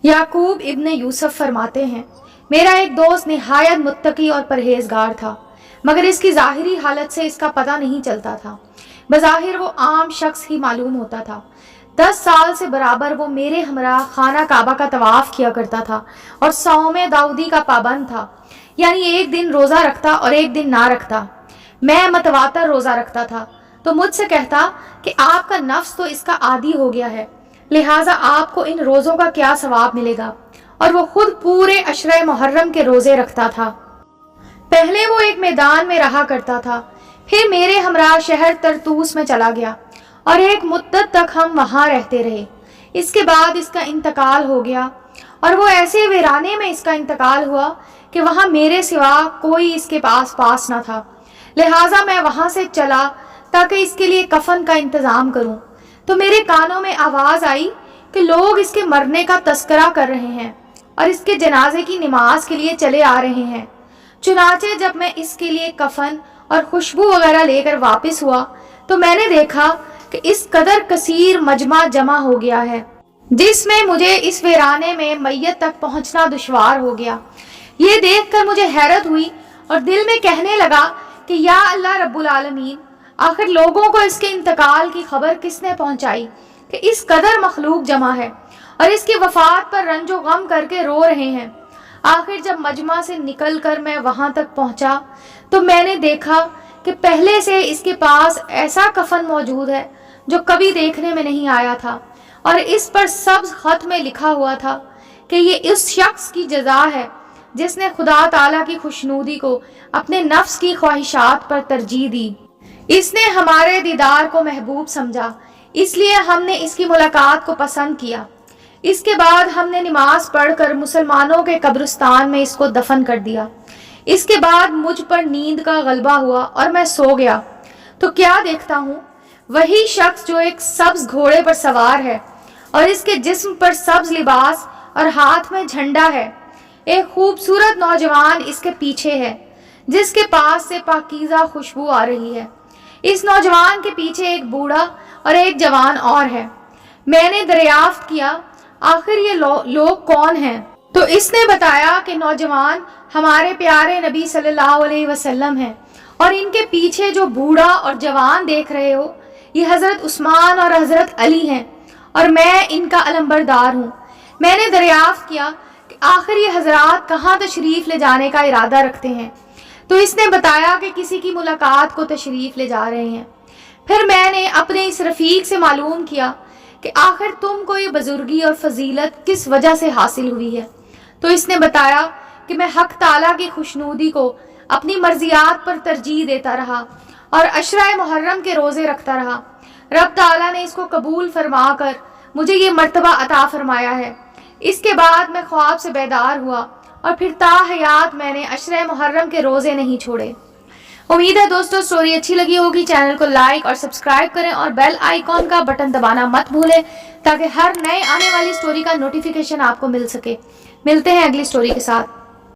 याकूब इब्न यूसुफ फरमाते हैं, मेरा एक दोस्त निहायत मुत्तकी और परहेजगार था, मगर इसकी ज़ाहिरी हालत से इसका पता नहीं चलता था। बज़ाहिर वो आम शख्स ही मालूम होता था। 10 साल से बराबर वो मेरे हमरा खाना काबा का तवाफ़ किया करता था और सौम दाऊदी का पाबंद था, यानी एक दिन रोज़ा रखता और एक दिन ना रखता। मैं मतवातर रोज़ा रखता था तो मुझसे कहता कि आपका नफ्स तो इसका आदी हो गया है, लिहाजा आपको इन रोज़ों का क्या सवाब मिलेगा, और वो खुद पूरे अशरे मुहर्रम के रोज़े रखता था। पहले वो एक मैदान में रहा करता था, फिर मेरे हमरा शहर तरतूस में चला गया और एक मुद्दत तक हम वहाँ रहते रहे। इसके बाद इसका इंतकाल हो गया और वो ऐसे वीराने में इसका इंतकाल हुआ कि वहाँ मेरे सिवा कोई इसके पास ना था। लिहाजा मैं वहाँ से चला ताकि इसके लिए कफन का इंतज़ाम करूँ, तो मेरे कानों में आवाज़ आई कि लोग इसके मरने का तस्करा कर रहे हैं और इसके जनाजे की नमाज के लिए चले आ रहे हैं। चुनाचे जब मैं इसके लिए कफन और खुशबू वगैरह लेकर वापस हुआ तो मैंने देखा कि इस कदर कसीर मजमा जमा हो गया है जिसमें मुझे इस वीराने में मैयत तक पहुंचना दुश्वार हो गया। ये देखकर मुझे हैरत हुई और दिल में कहने लगा कि या अल्लाह रब्बुल आलमीन, आखिर लोगों को इसके इंतकाल की खबर किसने पहुंचाई कि इस कदर मखलूक जमा है और इसकी वफात पर रंजो गम करके रो रहे हैं। आखिर जब मजमा से निकलकर मैं वहां तक पहुंचा तो मैंने देखा कि पहले से इसके पास ऐसा कफन मौजूद है जो कभी देखने में नहीं आया था, और इस पर सब्ज खत में लिखा हुआ था कि ये उस शख्स की जजा है जिसने खुदा ताला की खुशनूदी को अपने नफ्स की ख्वाहिशात पर तरजीह दी। इसने हमारे दीदार को महबूब समझा, इसलिए हमने इसकी मुलाकात को पसंद किया। इसके बाद हमने नमाज पढ़कर मुसलमानों के कब्रिस्तान में इसको दफन कर दिया। इसके बाद मुझ पर नींद का गलबा हुआ और मैं सो गया तो क्या देखता हूँ, वही शख्स जो एक सब्ज घोड़े पर सवार है और इसके जिस्म पर सब्ज लिबास और हाथ में झंडा है। एक खूबसूरत नौजवान इसके पीछे है जिसके पास से पाकीज़ा खुशबू आ रही है। इस नौजवान के पीछे एक बूढ़ा और एक जवान और है। मैंने दरियाफ्त किया आखिर ये लोग कौन हैं, तो इसने बताया कि नौजवान हमारे प्यारे नबी सल्लल्लाहु अलैहि वसल्लम हैं और इनके पीछे जो बूढ़ा और जवान देख रहे हो ये हज़रत उस्मान और हज़रत अली हैं और मैं इनका अलंबरदार हूँ। मैंने दरियाफ्त किया कि आखिर ये हजरात कहाँ तशरीफ़ ले जाने का इरादा रखते हैं, तो इसने बताया कि किसी की मुलाकात को तशरीफ़ ले जा रहे हैं। फिर मैंने अपने इस रफ़ीक से मालूम किया कि आखिर तुमको ये बुजुर्गी और फजीलत किस वजह से हासिल हुई है, तो इसने बताया कि मैं हक ताला की खुशनूदी को अपनी मर्जियात पर तरजीह देता रहा और अशरा मुहर्रम के रोज़े रखता रहा। रब ताला ने इसको कबूल फरमा कर मुझे ये मर्तबा अता फरमाया है। इसके बाद मैं ख्वाब से बेदार हुआ और फिर ताहयात मैंने अशरे मुहर्रम के रोज़े नहीं छोड़े। उम्मीद है दोस्तों स्टोरी अच्छी लगी होगी। चैनल को लाइक और सब्सक्राइब करें और बेल आइकॉन का बटन दबाना मत भूलें ताकि हर नए आने वाली स्टोरी का नोटिफिकेशन आपको मिल सके। मिलते हैं अगली स्टोरी के साथ।